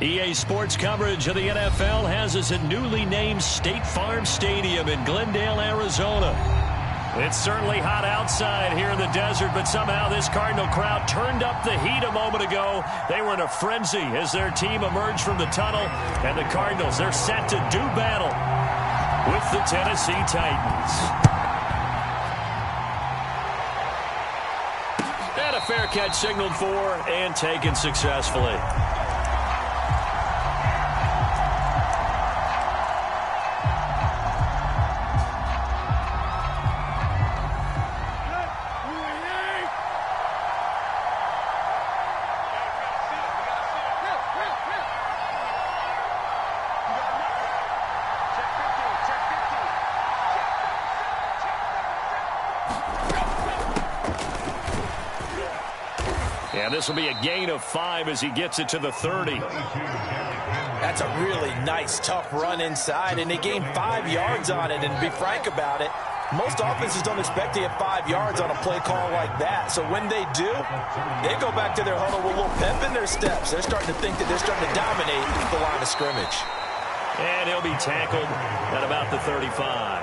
EA Sports coverage of the NFL has us at newly named State Farm Stadium in Glendale, Arizona. It's certainly hot outside here in the desert, but somehow this Cardinal crowd turned up the heat a moment ago. They were in a frenzy as their team emerged from the tunnel, and the Cardinals, they're set to do battle with the Tennessee Titans. And a fair catch signaled for and taken successfully. And this will be a gain of 5 as he gets it to the 30. That's a really nice, tough run inside, and they gained 5 yards on it. And to be frank about it, most offenses don't expect to get 5 yards on a play call like that. So when they do, they go back to their huddle with a little pep in their steps. They're starting to think that they're starting to dominate the line of scrimmage. And he'll be tackled at about the 35.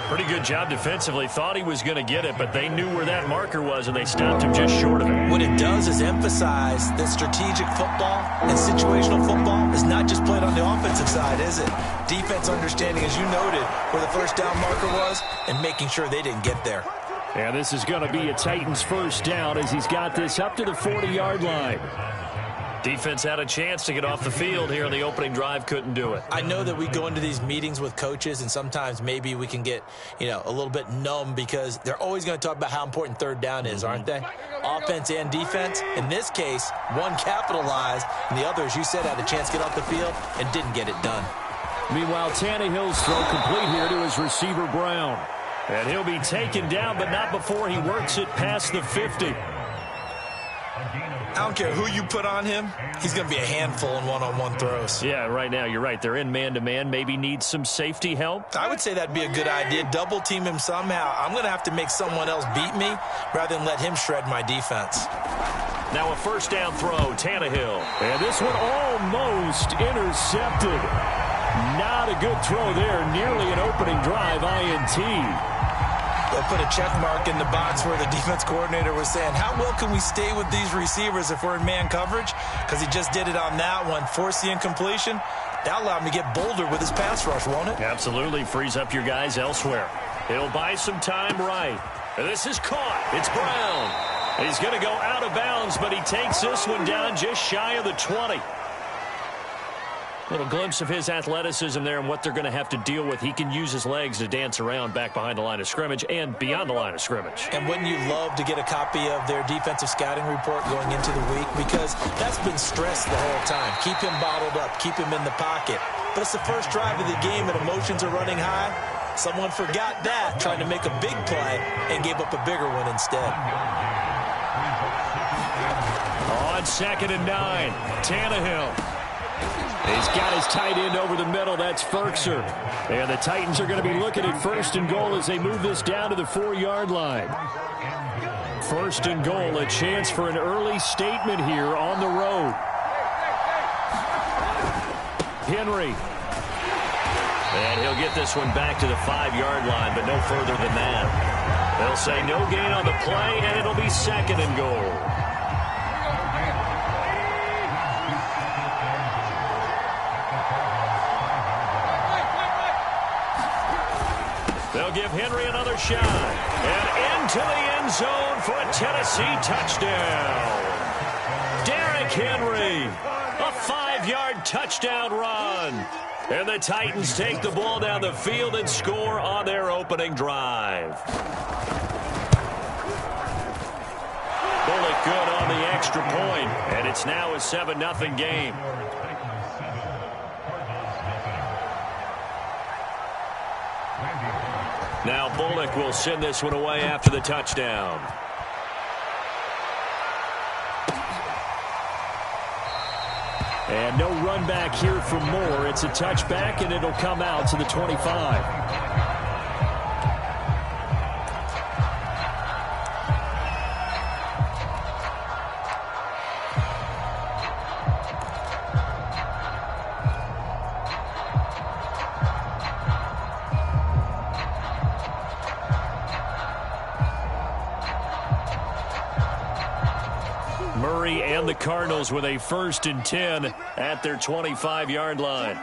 Pretty good job defensively. Thought he was going to get it, but they knew where that marker was, and they stopped him just short of it. What it does is emphasize that strategic football and situational football is not just played on the offensive side, is it? Defense understanding, as you noted, where the first down marker was and making sure they didn't get there. And this is going to be a Titans first down as he's got this up to the 40-yard line. Defense had a chance to get off the field here on the opening drive, couldn't do it. I know that we go into these meetings with coaches, and sometimes maybe we can get, a little bit numb because they're always going to talk about how important third down is, aren't they? Offense and defense. In this case, one capitalized, and the other, as you said, had a chance to get off the field and didn't get it done. Meanwhile, Tannehill's throw complete here to his receiver, Brown. And he'll be taken down, but not before he works it past the 50. I don't care who you put on him, he's going to be a handful in one-on-one throws. Yeah, right now, you're right. They're in man-to-man. Maybe needs some safety help. I would say that'd be a good idea. Double-team him somehow. I'm going to have to make someone else beat me rather than let him shred my defense. Now a first down throw, Tannehill. And this one almost intercepted. Not a good throw there. Nearly an opening drive, INT. They'll put a check mark in the box where the defense coordinator was saying, how well can we stay with these receivers if we're in man coverage? Because he just did it on that one. Force the incompletion. That'll allow him to get bolder with his pass rush, won't it? Absolutely. Frees up your guys elsewhere. He'll buy some time right. And this is caught. It's Brown. He's going to go out of bounds, but he takes this one down just shy of the 20. Little glimpse of his athleticism there and what they're going to have to deal with. He can use his legs to dance around back behind the line of scrimmage and beyond the line of scrimmage. And wouldn't you love to get a copy of their defensive scouting report going into the week? Because that's been stressed the whole time. Keep him bottled up. Keep him in the pocket. But it's the first drive of the game and emotions are running high. Someone forgot that, trying to make a big play, and gave up a bigger one instead. On 2nd and 9, Tannehill. He's got his tight end over the middle. That's Ferkser. And the Titans are going to be looking at 1st and goal as they move this down to the 4-yard line. 1st and goal, a chance for an early statement here on the road. Henry. And he'll get this one back to the 5-yard line, but no further than that. They'll say no gain on the play, and it'll be 2nd and goal. They'll give Henry another shot. And into the end zone for a Tennessee touchdown. Derrick Henry, a 5-yard touchdown run. And the Titans take the ball down the field and score on their opening drive. Bullock good on the extra point, and it's now a 7-0 game. Now Bullock will send this one away after the touchdown. And no run back here for Moore. It's a touchback, and it'll come out to the 25. And the Cardinals with a 1st and 10 at their 25-yard line.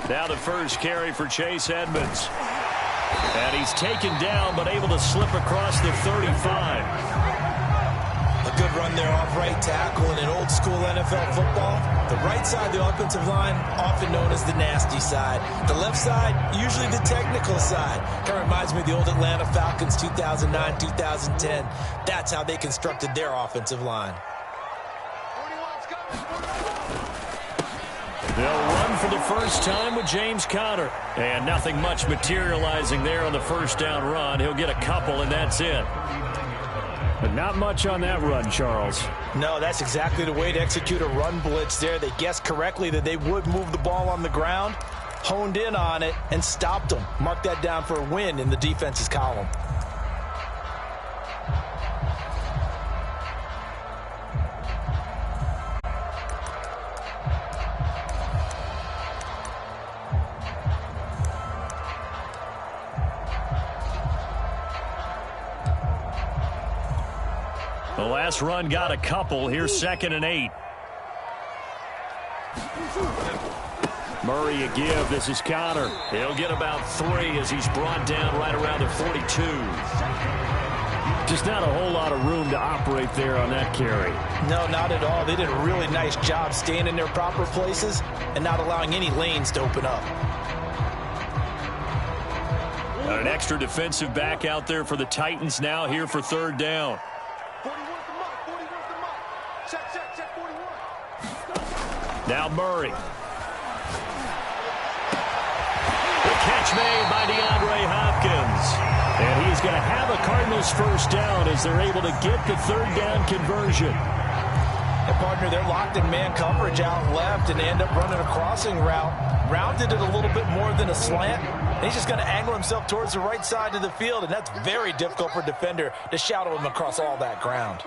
Now the first carry for Chase Edmonds. And he's taken down but able to slip across the 35. A good run there off right tackle in an old school NFL football. The right side of the offensive line, often known as the nasty side. The left side, usually the technical side. Kind of reminds me of the old Atlanta Falcons 2009, 2010. That's how they constructed their offensive line. They'll run for the first time with James Conner. And nothing much materializing there on the first down run. He'll get a couple, and that's it. But not much on that run, Charles. No, that's exactly the way to execute a run blitz there. They guessed correctly that they would move the ball on the ground, honed in on it, and stopped them. Mark that down for a win in the defense's column. The last run got a couple. Here's 2nd and 8. Murray a give. This is Conner. He'll get about 3 as he's brought down right around the 42. Just not a whole lot of room to operate there on that carry. No, not at all. They did a really nice job staying in their proper places and not allowing any lanes to open up. Got an extra defensive back out there for the Titans now here for 3rd down. Now Murray. The catch made by DeAndre Hopkins. And he's going to have a Cardinals first down as they're able to get the 3rd down conversion. And partner, they're locked in man coverage out left, and they end up running a crossing route. Rounded it a little bit more than a slant. And he's just going to angle himself towards the right side of the field, and that's very difficult for a defender to shadow him across all that ground.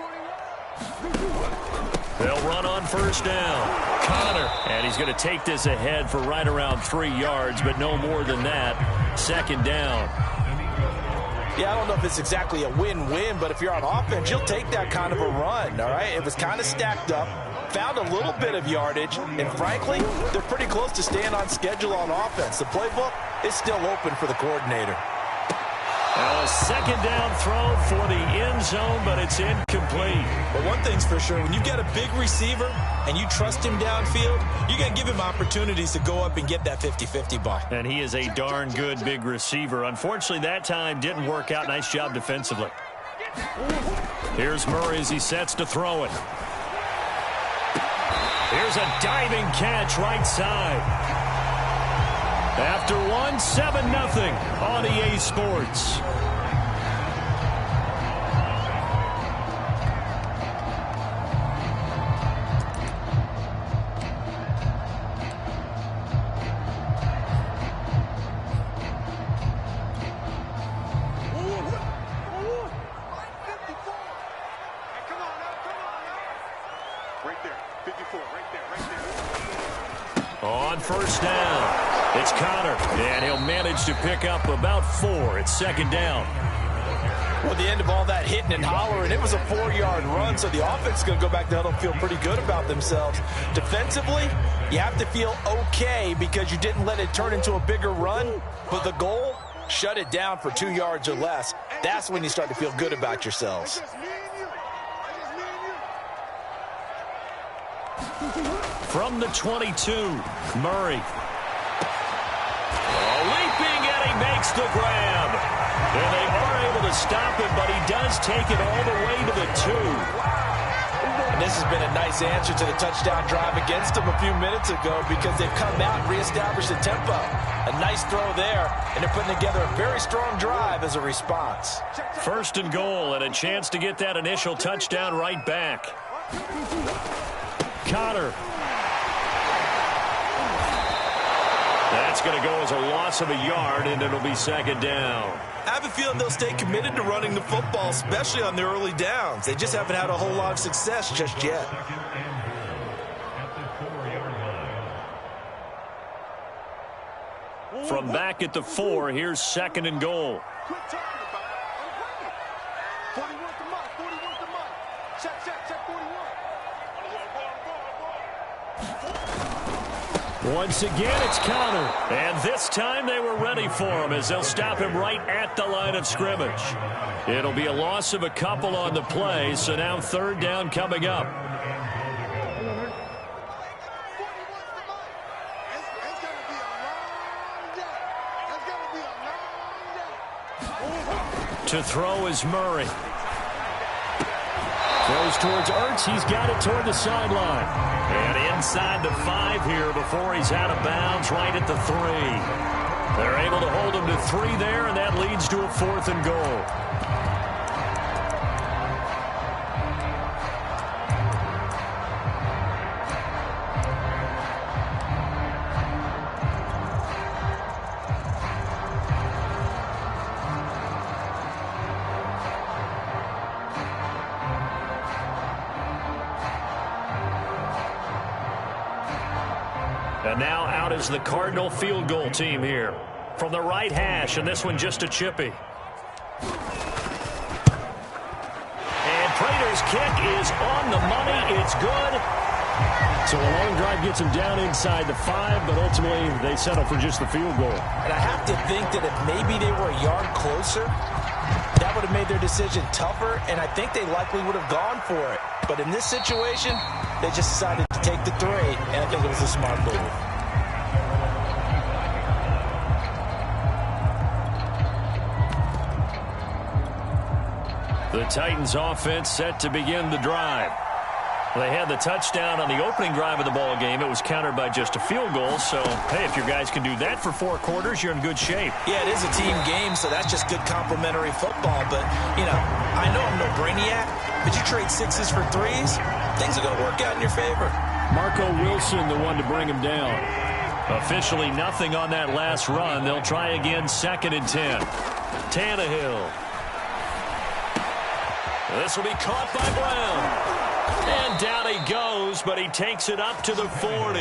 They'll run on first down. Conner. And he's going to take this ahead for right around 3 yards, but no more than that. 2nd down. Yeah, I don't know if it's exactly a win-win, but if you're on offense, you'll take that kind of a run, all right? It was kind of stacked up, found a little bit of yardage, and frankly, they're pretty close to staying on schedule on offense. The playbook is still open for the coordinator. A 2nd down throw for the end zone, but it's incomplete. But one thing's for sure, when you get a big receiver and you trust him downfield, you're going to give him opportunities to go up and get that 50-50 ball. And he is a darn good big receiver. Unfortunately, that time didn't work out. Nice job defensively. Here's Murray as he sets to throw it. Here's a diving catch right side. After 1, 7-0 on EA Sports. On first down. It's Conner, and he'll manage to pick up about 4. It's 2nd down. Well, the end of all that hitting and hollering, it was a 4-yard run, so the offense is going to go back to huddle and feel pretty good about themselves. Defensively, you have to feel okay because you didn't let it turn into a bigger run, but the goal, shut it down for 2 yards or less. That's when you start to feel good about yourselves. From the 22, Murray. Leaping, and he makes the grab. And they are able to stop him, but he does take it all the way to the 2. And this has been a nice answer to the touchdown drive against them a few minutes ago because they've come out and reestablished the tempo. A nice throw there, and they're putting together a very strong drive as a response. 1st and goal, and a chance to get that initial touchdown right back. Conner. That's going to go as a loss of a yard, and it'll be 2nd down. I have a feeling they'll stay committed to running the football, especially on their early downs. They just haven't had a whole lot of success just yet. From back at the 4, here's 2nd and goal. Once again, it's counter. And this time they were ready for him as they'll stop him right at the line of scrimmage. It'll be a loss of a couple on the play, so now third down coming up. To throw is Murray. Throws towards Ertz. He's got it toward the sideline. And inside the 5 here before he's out of bounds right at the 3. They're able to hold him to 3 there, and that leads to a 4th and goal. And now out is the Cardinal field goal team here. From the right hash, and this one just a chippy. And Prater's kick is on the money. It's good. So a long drive gets him down inside the 5, but ultimately they settle for just the field goal. And I have to think that if maybe they were a yard closer, that would have made their decision tougher, and I think they likely would have gone for it. But in this situation, they just decided to take the 3, and I think it was a smart move. The Titans offense set to begin the drive. They had the touchdown on the opening drive of the ball game. It was countered by just a field goal. So, hey, if your guys can do that for 4 quarters, you're in good shape. Yeah, it is a team game, so that's just good complimentary football. But, you know, I know I'm no brainiac, but you trade 6s for 3s, things are going to work out in your favor. Marco Wilson, the one to bring him down. Officially nothing on that last run. They'll try again, 2nd and 10. Tannehill. This will be caught by Brown. And down he goes, but he takes it up to the 40.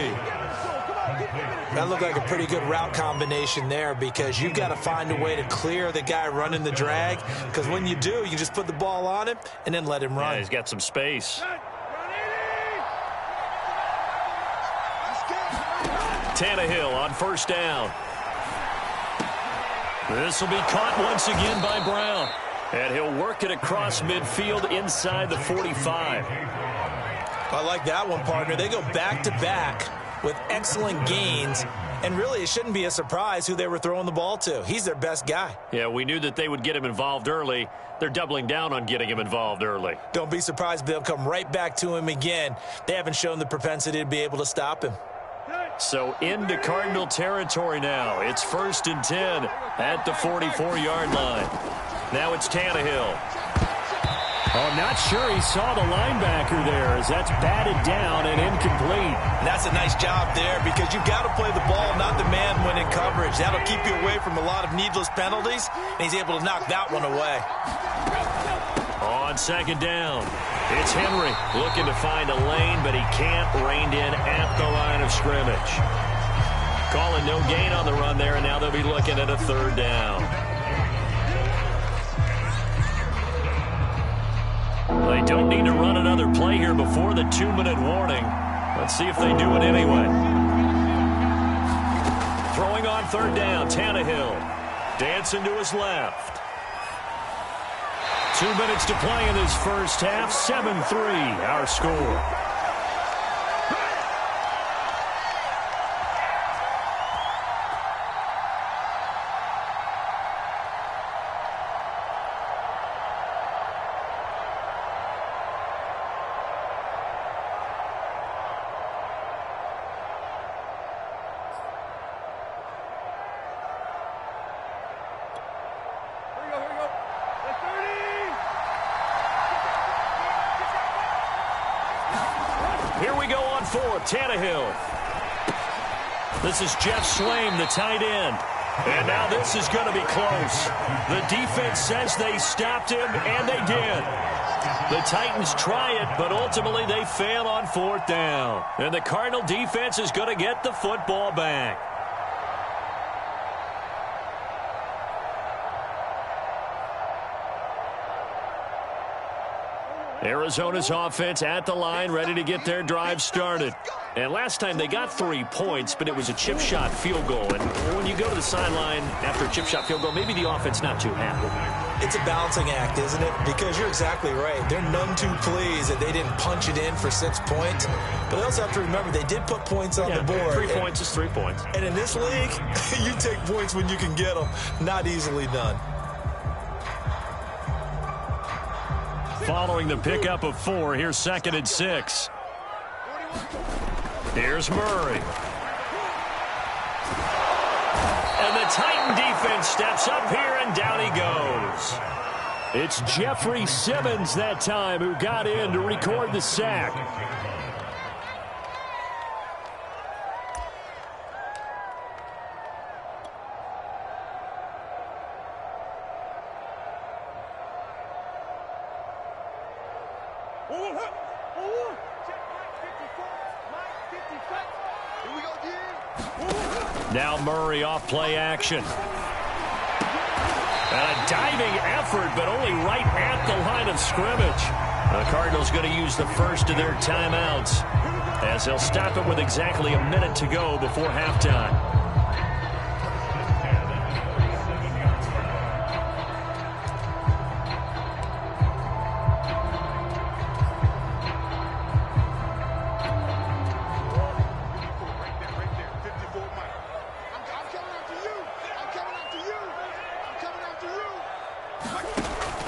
That looked like a pretty good route combination there, because you've got to find a way to clear the guy running the drag, because when you do, you just put the ball on him and then let him run. Yeah, he's got some space. Tannehill on 1st down. This will be caught once again by Brown. And he'll work it across midfield inside the 45. I like that one, partner. They go back-to-back with excellent gains, and really it shouldn't be a surprise who they were throwing the ball to. He's their best guy. Yeah, we knew that they would get him involved early. They're doubling down on getting him involved early. Don't be surprised if they'll come right back to him again. They haven't shown the propensity to be able to stop him. So into Cardinal territory now. It's 1st and 10 at the 44-yard line. Now it's Tannehill. Oh, I'm not sure he saw the linebacker there, as that's batted down and incomplete. And that's a nice job there, because you've got to play the ball, not the man when in coverage. That'll keep you away from a lot of needless penalties, and he's able to knock that one away. On 2nd down, it's Henry looking to find a lane, but he can't. Reined in at the line of scrimmage. Calling no gain on the run there, and now they'll be looking at a 3rd down. They don't need to run another play here before the 2-minute warning. Let's see if they do it anyway. Throwing on 3rd down, Tannehill. Dancing to his left. 2 minutes to play in this first half. 7-3, our score. Here we go on 4th, Tannehill. This is Jeff Swaim, the tight end. And now this is going to be close. The defense says they stopped him, and they did. The Titans try it, but ultimately they fail on 4th down. And the Cardinal defense is going to get the football back. Arizona's offense at the line, ready to get their drive started. And last time they got 3 points, but it was a chip shot field goal. And when you go to the sideline after a chip shot field goal, maybe the offense not too happy. It's a balancing act, isn't it? Because you're exactly right. They're none too pleased that they didn't punch it in for 6 points. But they also have to remember they did put points on the board. 3 points is 3 points. And in this league, you take points when you can get them. Not easily done. Following the pickup of 4, here's 2nd and 6. Here's Murray. And the Titan defense steps up here, and down he goes. It's Jeffrey Simmons that time who got in to record the sack. Now Murray off play action. And a diving effort, but only right at the line of scrimmage. The Cardinals going to use the first of their timeouts as they'll stop it with exactly a minute to go before halftime.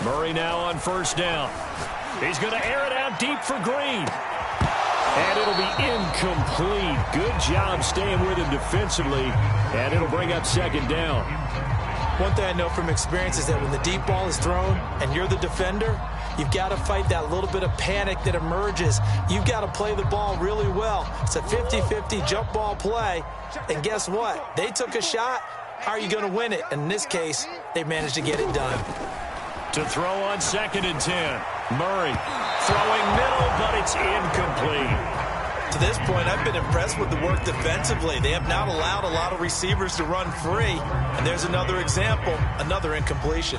Murray now on first down. He's going to air it out deep for Green. And it'll be incomplete. Good job staying with him defensively. And it'll bring up 2nd down. One thing I know from experience is that when the deep ball is thrown and you're the defender, you've got to fight that little bit of panic that emerges. You've got to play the ball really well. It's a 50-50 jump ball play. And guess what? They took a shot. How are you going to win it? In this case, they managed to get it done. To throw on 2nd and 10. Murray throwing middle, but it's incomplete. To this point, I've been impressed with the work defensively. They have not allowed a lot of receivers to run free. And there's another example, another incompletion.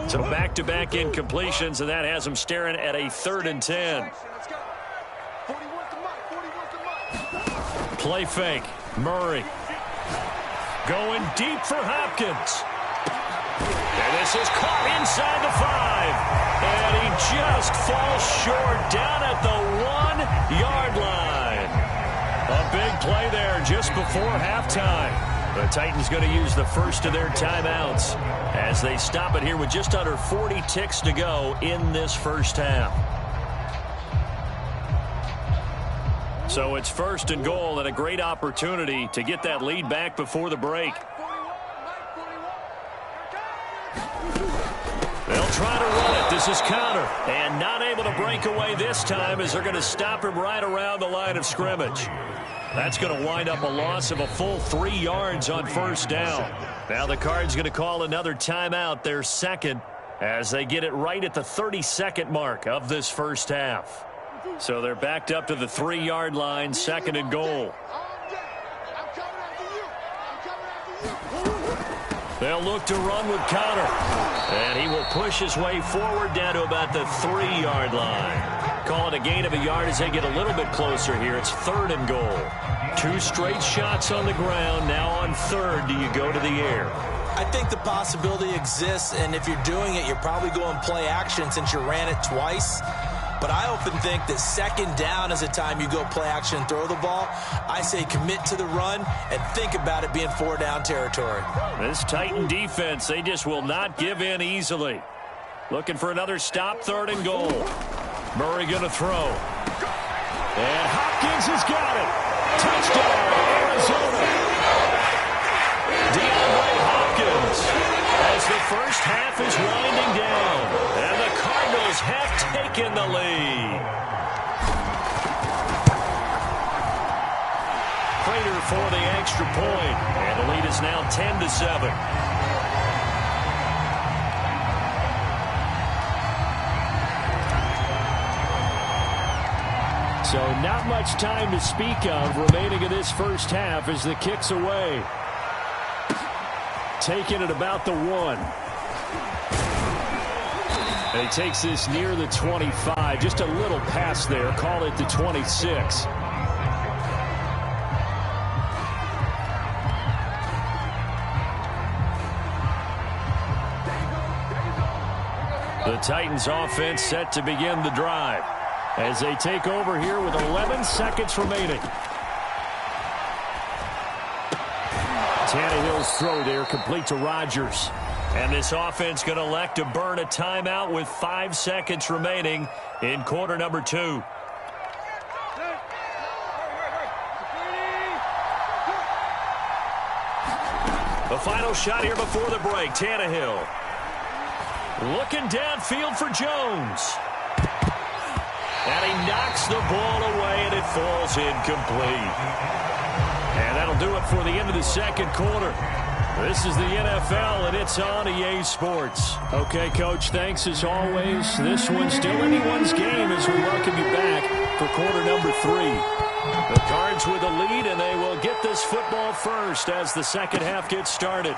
So back-to-back incompletions, and that has them staring at a 3rd and 10. Play fake. Murray going deep for Hopkins. And this is caught inside the 5. And he just falls short down at the 1-yard line. A big play there just before halftime. The Titans going to use the first of their timeouts as they stop it here with just under 40 ticks to go in this first half. So it's 1st and goal and a great opportunity to get that lead back before the break. They'll try to run it. This is counter. And not able to break away this time as they're going to stop him right around the line of scrimmage. That's going to wind up a loss of a full 3 yards on first down. Now the Cards going to call another timeout, their 2nd, as they get it right at the 32nd mark of this first half. So they're backed up to the 3-yard line, 2nd and goal. They'll look to run with Connor. And he will push his way forward down to about the 3-yard line. Call it a gain of a yard as they get a little bit closer here. It's 3rd and goal. 2 straight shots on the ground. Now on 3rd, do you go to the air? I think the possibility exists, and if you're doing it, you're probably going play action since you ran it twice. But I often think that 2nd down is the time you go play action and throw the ball. I say commit to the run and think about it being 4-down territory. This Titan defense, they just will not give in easily. Looking for another stop, 3rd and goal. Murray going to throw. And Hopkins has got it. Touchdown, Arizona. DeAndre Hopkins as the first half is winding down. And the Cardinals have taken the lead. Prater for the extra point. And the lead is now 10-7. So not much time to speak of remaining in this first half as the kick's away. Taking it about the 1. And he takes this near the 25. Just a little pass there. Call it the 26. The Titans offense set to begin the drive as they take over here with 11 seconds remaining. Tannehill's throw there complete to Rodgers. And this offense going to elect to burn a timeout with 5 seconds remaining in quarter number 2. The final shot here before the break. Tannehill looking downfield for Jones. And he knocks the ball away, and it falls incomplete. And that'll do it for the end of the second quarter. This is the NFL, and it's on EA Sports. Okay, Coach, thanks as always. This one's still anyone's game as we welcome you back for quarter number 3. The Cards with a lead, and they will get this football first as the second half gets started.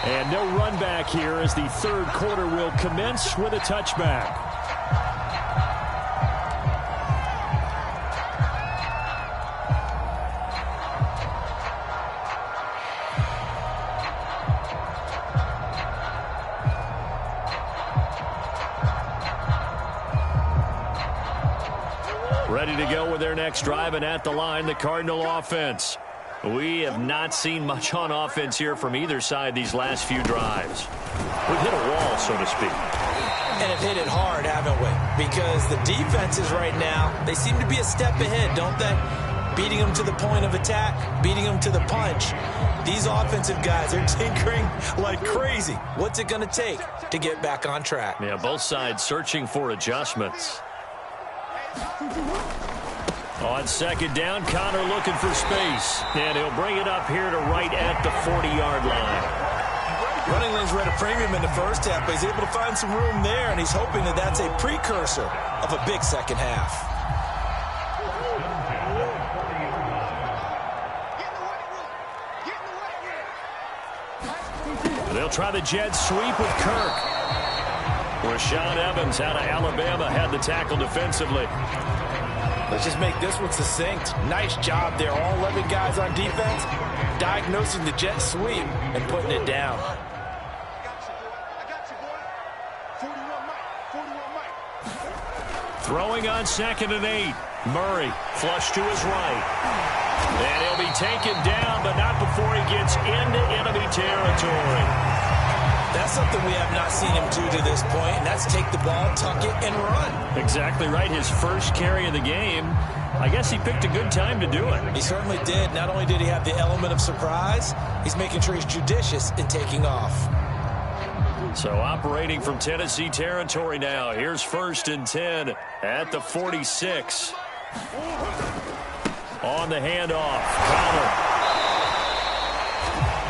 And no run back here as the third quarter will commence with a touchback. Ready to go with their next drive, and at the line, the Cardinal offense. We have not seen much on offense here from either side these last few drives. We've hit a wall, so to speak. And have hit it hard, haven't we? Because the defenses right now, they seem to be a step ahead, don't they? Beating them to the point of attack, beating them to the punch. These offensive guys are tinkering like crazy. What's it going to take to get back on track? Yeah, both sides searching for adjustments. On second down, Connor looking for space. And he'll bring it up here to right at the 40-yard line. Running lanes were at a premium in the first half, but he's able to find some room there, and he's hoping that that's a precursor of a big second half. They'll try the jet sweep with Kirk. Rashaan Evans out of Alabama had the tackle defensively. Let's just make this one succinct. Nice job there. All 11 guys on defense diagnosing the jet sweep and putting it down. Throwing on 2nd and 8. Murray flush to his right. And he'll be taken down, but not before he gets into enemy territory. That's something we have not seen him do to this point, and that's take the ball, tuck it, and run. Exactly right. His first carry of the game. I guess he picked a good time to do it. He certainly did. Not only did he have the element of surprise, he's making sure he's judicious in taking off. So operating from Tennessee territory now. Here's 1st and 10 at the 46. On the handoff, Connor.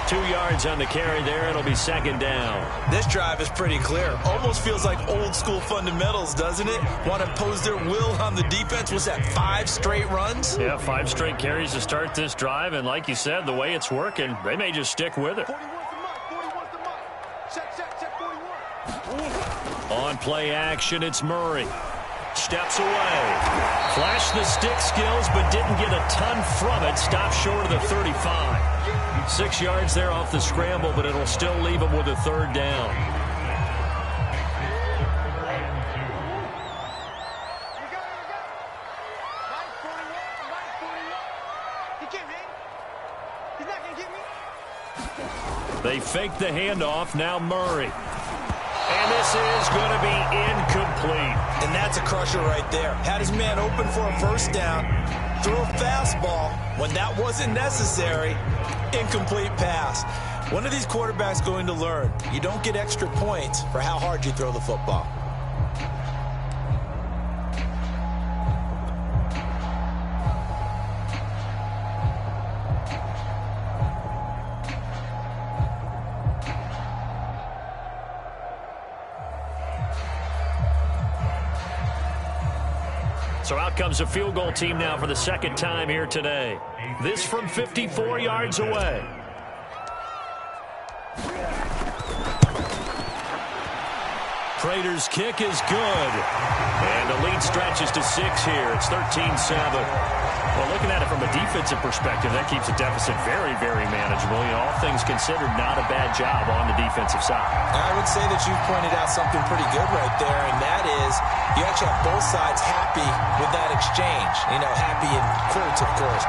2 yards on the carry there. It'll be 2nd down. This drive is pretty clear. Almost feels like old school fundamentals, doesn't it? Want to impose their will on the defense. Was that 5 straight runs? Yeah, 5 straight carries to start this drive. And like you said, the way it's working, they may just stick with it. On play action, it's Murray. Steps away. Flashed the stick skills, but didn't get a ton from it. Stopped short of the 35. 6 yards there off the scramble, but it'll still leave him with a 3rd down. They fake the handoff. Now Murray. And this is going to be incomplete. And that's a crusher right there. Had his man open for a 1st down. Threw a fastball when that wasn't necessary. Incomplete pass. One of these quarterbacks going to learn. You don't get extra points for how hard you throw the football. So out comes a field goal team now for the second time here today. This from 54 yards away. Prater's kick is good. And the lead stretches to 6 here. It's 13-7. Well, looking at it from a defensive perspective, that keeps the deficit very, very manageable. You know, all things considered, not a bad job on the defensive side. I would say that you've pointed out something pretty good right there, and that is you actually have both sides happy with that exchange. You know, happy in quotes, of course.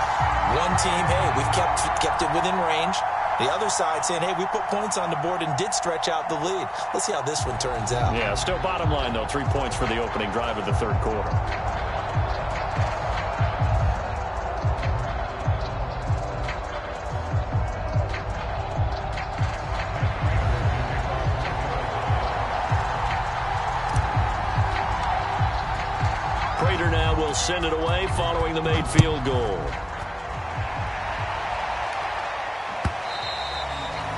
One team, hey, we've kept it within range. The other side saying, hey, we put points on the board and did stretch out the lead. Let's see how this one turns out. Yeah, still bottom line, though, 3 points for the opening drive of the third quarter. Prater now will send it away following the made field goal.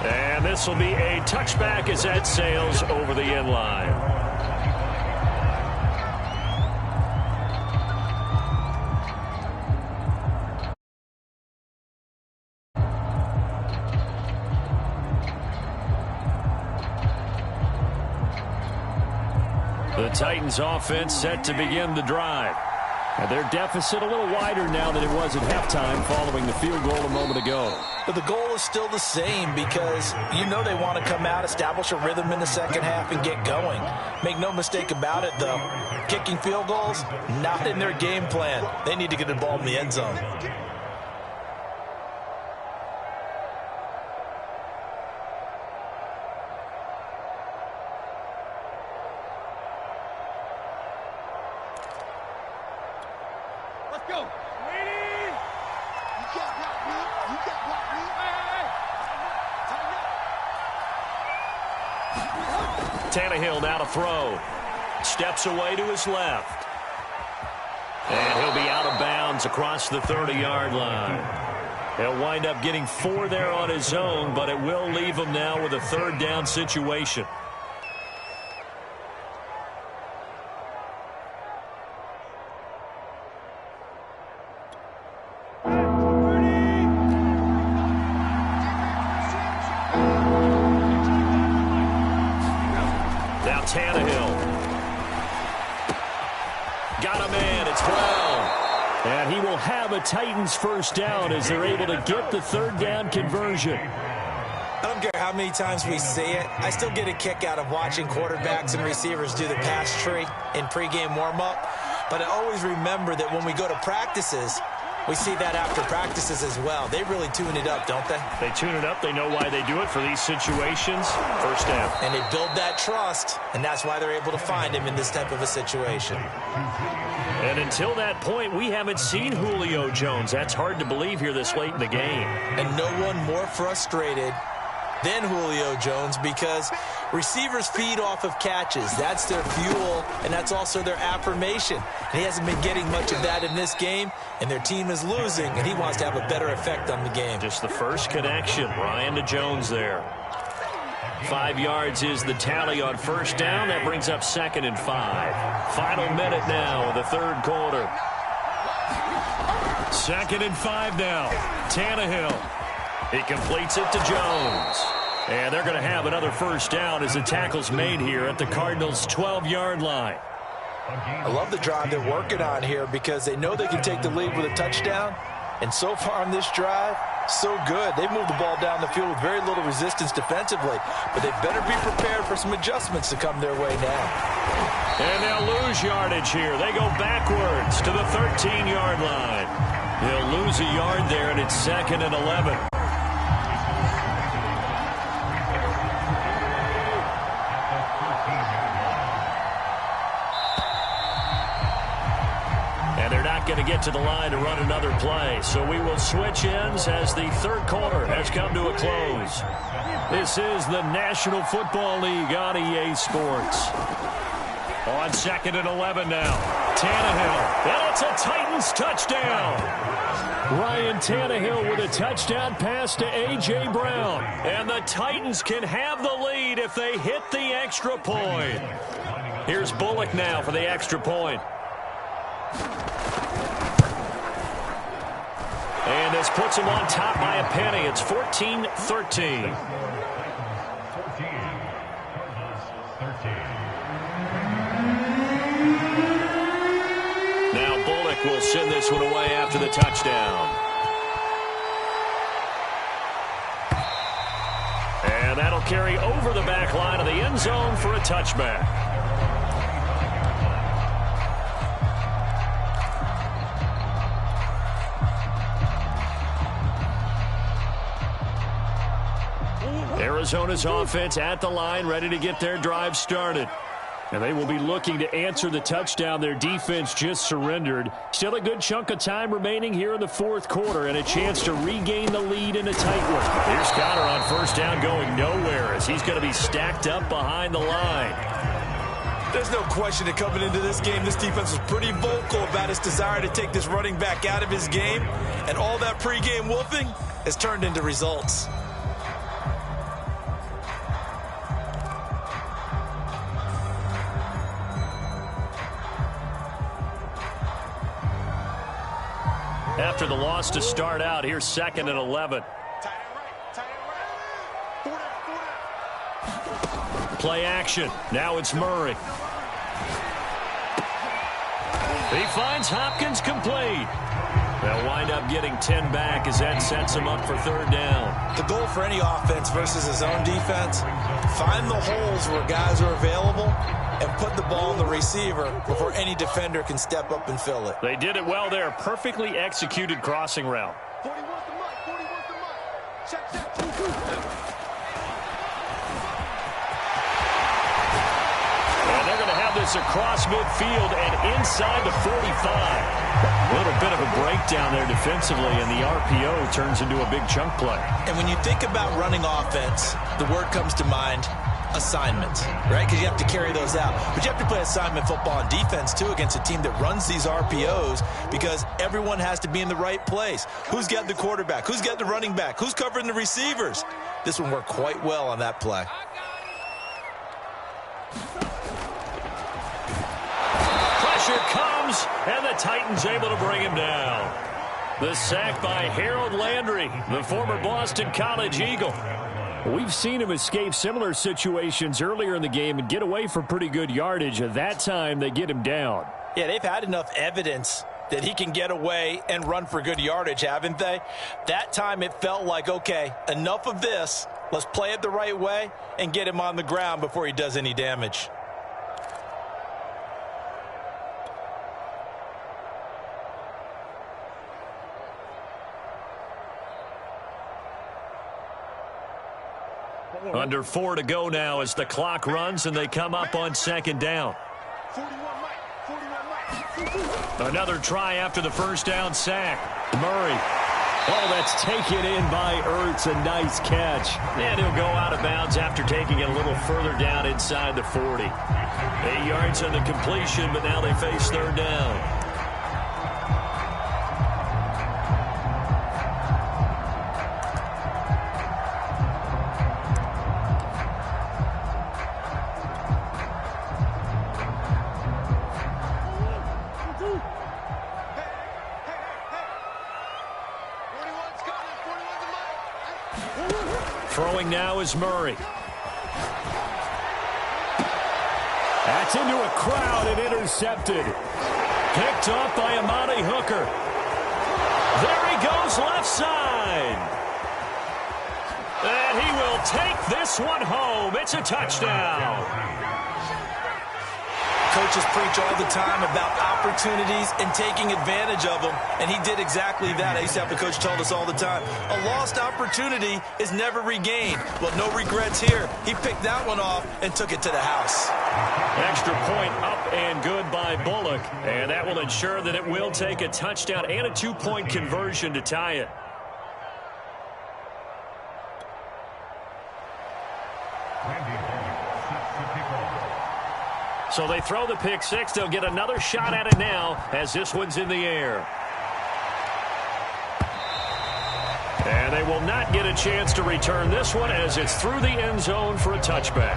And this will be a touchback as that sails over the end line. The Titans offense set to begin the drive. And their deficit a little wider now than it was at halftime following the field goal a moment ago. But the goal is still the same because you know they want to come out, establish a rhythm in the second half, and get going. Make no mistake about it, though. Kicking field goals, not in their game plan. They need to get the ball in the end zone. Tannehill now to throw. Steps away to his left. And he'll be out of bounds across the 30-yard line. He'll wind up getting 4 there on his own, but it will leave him now with a third down situation. Tannehill. Got a man. It's Brown. And he will have a Titans first down as they're able to get the third down conversion. I don't care how many times we see it. I still get a kick out of watching quarterbacks and receivers do the pass tree in pregame warm-up. But I always remember that when we go to practices, we see that after practices as well. They really tune it up, don't they? They tune it up. They know why they do it for these situations. First down. And they build that trust, and that's why they're able to find him in this type of a situation. And until that point, we haven't seen Julio Jones. That's hard to believe here this late in the game. And no one more frustrated than Julio Jones because receivers feed off of catches. That's their fuel, and that's also their affirmation. And he hasn't been getting much of that in this game, and their team is losing, and he wants to have a better effect on the game. Just the first connection, Ryan to Jones there. 5 yards is the tally on first down. That brings up 2nd and 5. Final minute now of the third quarter. 2nd and 5 now. Tannehill. He completes it to Jones. And they're going to have another first down as the tackle's made here at the Cardinals' 12-yard line. I love the drive they're working on here because they know they can take the lead with a touchdown. And so far on this drive, so good. They moved the ball down the field with very little resistance defensively. But they better be prepared for some adjustments to come their way now. And they'll lose yardage here. They go backwards to the 13-yard line. They'll lose a yard there, and it's 2nd and 11. Going to get to the line to run another play. So we will switch ends as the third quarter has come to a close. This is the National Football League on EA Sports. On 2nd and 11 now. Tannehill. And it's a Titans touchdown. Ryan Tannehill with a touchdown pass to A.J. Brown. And the Titans can have the lead if they hit the extra point. Here's Bullock now for the extra point. Modelos puts them on top by a penny. It's 14-13. Now Bullock will send this one away after the touchdown. And that'll carry over the back line of the end zone for a touchback. Arizona's offense at the line, ready to get their drive started. And they will be looking to answer the touchdown their defense just surrendered. Still a good chunk of time remaining here in the fourth quarter and a chance to regain the lead in a tight one. Here's Connor on first down going nowhere as he's going to be stacked up behind the line. There's no question that coming into this game, this defense was pretty vocal about its desire to take this running back out of his game. And all that pregame wolfing has turned into results. After the loss to start out, here's 2nd and 11. Play action. Now it's Murray. He finds Hopkins complete. They'll wind up getting 10 back as that sets him up for third down. The goal for any offense versus his own defense, find the holes where guys are available and put the ball in the receiver before any defender can step up and fill it. They did it well there. Perfectly executed crossing route. 40 wants the mic. 40 wants the mic. Check, check. And they're going to have this across midfield and inside the 45. A little bit of a breakdown there defensively, and the RPO turns into a big chunk play. And when you think about running offense, the word comes to mind, assignments, right? Because you have to carry those out. But you have to play assignment football on defense, too, against a team that runs these RPOs because everyone has to be in the right place. Who's got the quarterback? Who's got the running back? Who's covering the receivers? This one worked quite well on that play. Pressure comes, and the Titans able to bring him down. The sack by Harold Landry, the former Boston College Eagle. We've seen him escape similar situations earlier in the game and get away for pretty good yardage. At that time, they get him down. Yeah, they've had enough evidence that he can get away and run for good yardage, haven't they? That time it felt like, okay, enough of this. Let's play it the right way and get him on the ground before he does any damage. Under 4 to go now as the clock runs and they come up on second down. 41 mic. Another try after the first down sack. Murray. Oh, that's taken in by Ertz. A nice catch. And he'll go out of bounds after taking it a little further down inside the 40. 8 yards on the completion, but now they face third down. Throwing now is Murray. That's into a crowd and intercepted. Picked off by Amani Hooker. There he goes left side. And he will take this one home. It's a touchdown. Coaches preach all the time about opportunities and taking advantage of them, and he did exactly that. I used to have a coach tell us all the time, a lost opportunity is never regained. Well, no regrets here. He picked that one off and took it to the house. Extra point up and good by Bullock, and that will ensure that it will take a touchdown and a 2-point conversion to tie it. So they throw the pick six. They'll get another shot at it now as this one's in the air. And they will not get a chance to return this one as it's through the end zone for a touchback.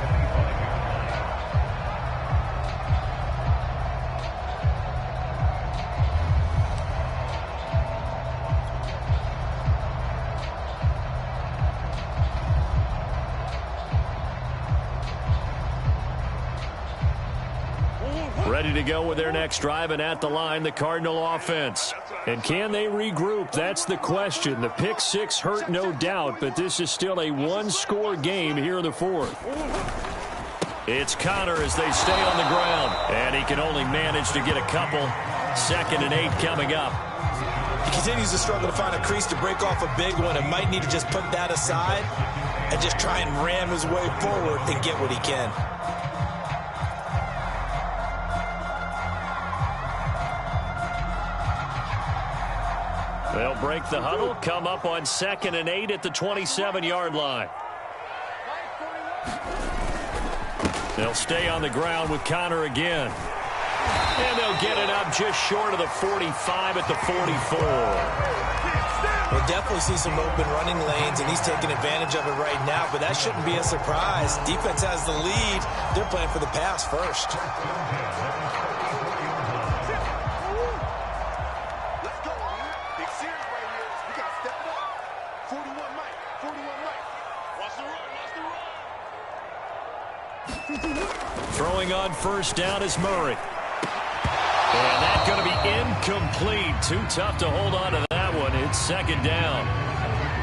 to go with their next drive, and at the line, the Cardinal offense. And can they regroup? That's the question. The pick six hurt, no doubt, but this is still a one-score game here in the fourth. It's Connor as they stay on the ground, and he can only manage to get a couple. 2nd and 8 coming up. He continues to struggle to find a crease to break off a big one and might need to just put that aside and just try and ram his way forward and get what he can. They'll break the huddle, come up on 2nd and 8 at the 27-yard line. They'll stay on the ground with Connor again. And they'll get it up just short of the 45 at the 44. We'll definitely see some open running lanes, and he's taking advantage of it right now, but that shouldn't be a surprise. Defense has the lead. They're playing for the pass first. Throwing on first down is Murray. And that's going to be incomplete. Too tough to hold on to that one. It's 2nd down.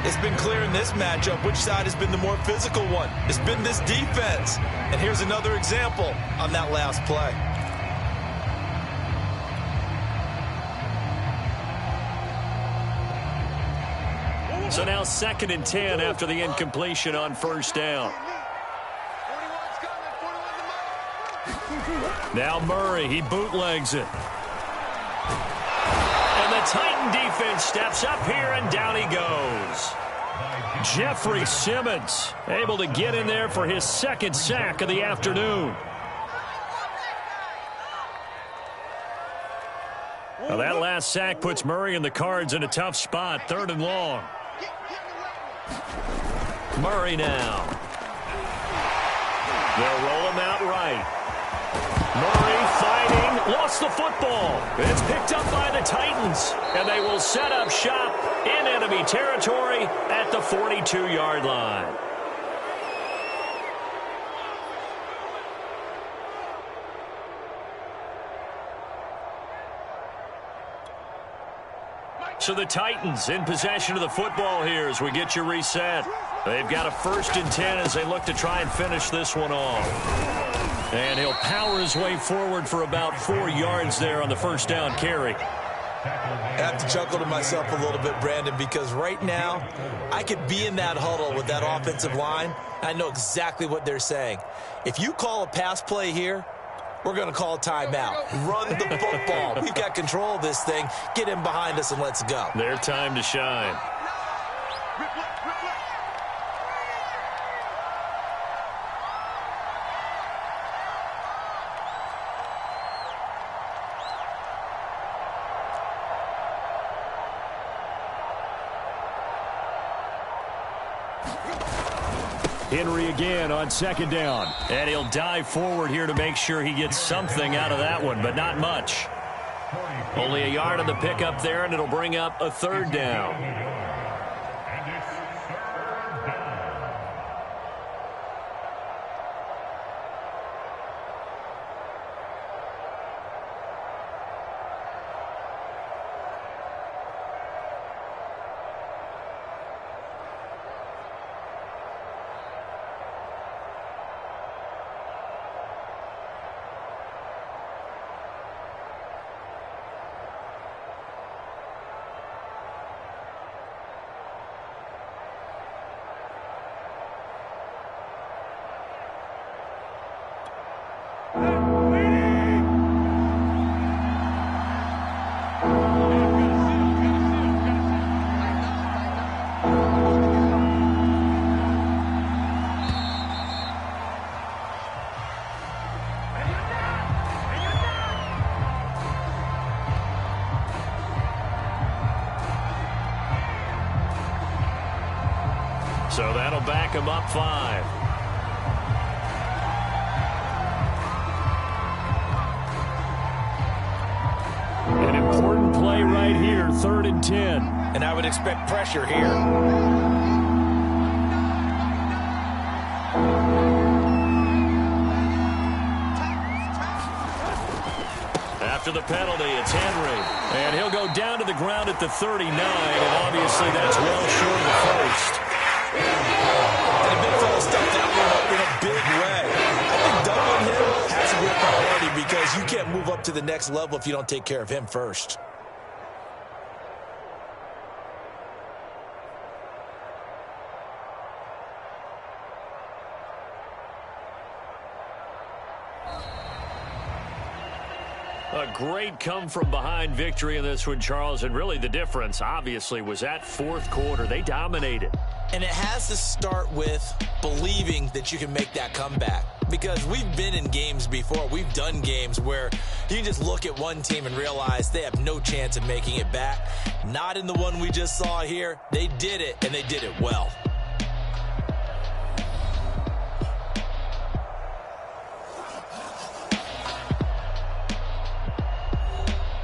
It's been clear in this matchup which side has been the more physical one. It's been this defense. And here's another example on that last play. So now 2nd and 10 after the incompletion on first down. Now Murray, he bootlegs it. And the Titan defense steps up here, and down he goes. Jeffrey Simmons able to get in there for his 2nd sack of the afternoon. Well, that last sack puts Murray and the Cards in a tough spot. 3rd and long. Murray now. They'll roll him out right. Murray fighting, lost the football. It's picked up by the Titans, and they will set up shop in enemy territory at the 42-yard line. So the Titans in possession of the football here as we get you reset. They've got a 1st and 10 as they look to try and finish this one off. And he'll power his way forward for about 4 yards there on the first down carry. I have to chuckle to myself a little bit, Brandon, because right now I could be in that huddle with that offensive line. I know exactly what they're saying. If you call a pass play here, we're going to call a timeout. Run the football. We've got control of this thing. Get in behind us and let's go. Their time to shine. Henry again on 2nd down. And he'll dive forward here to make sure he gets something out of that one, but not much. Only a yard on the pickup there, and it'll bring up a 3rd down. So that'll back him up 5. An important play right here, 3rd and 10. And I would expect pressure here. after the penalty. It's Henry. And he'll go down to the ground at the 39, and obviously that's well short of the first. And the big fella stepped that one up in a big way. I think doubling him has to be a priority because you can't move up to the next level if you don't take care of him first. A great come-from-behind victory in this one, Charles, and really the difference, obviously, was that fourth quarter. They dominated. And it has to start with believing that you can make that comeback. Because we've been in games before. We've done games where you just look at one team and realize they have no chance of making it back. Not in the one we just saw here. They did it, and they did it well.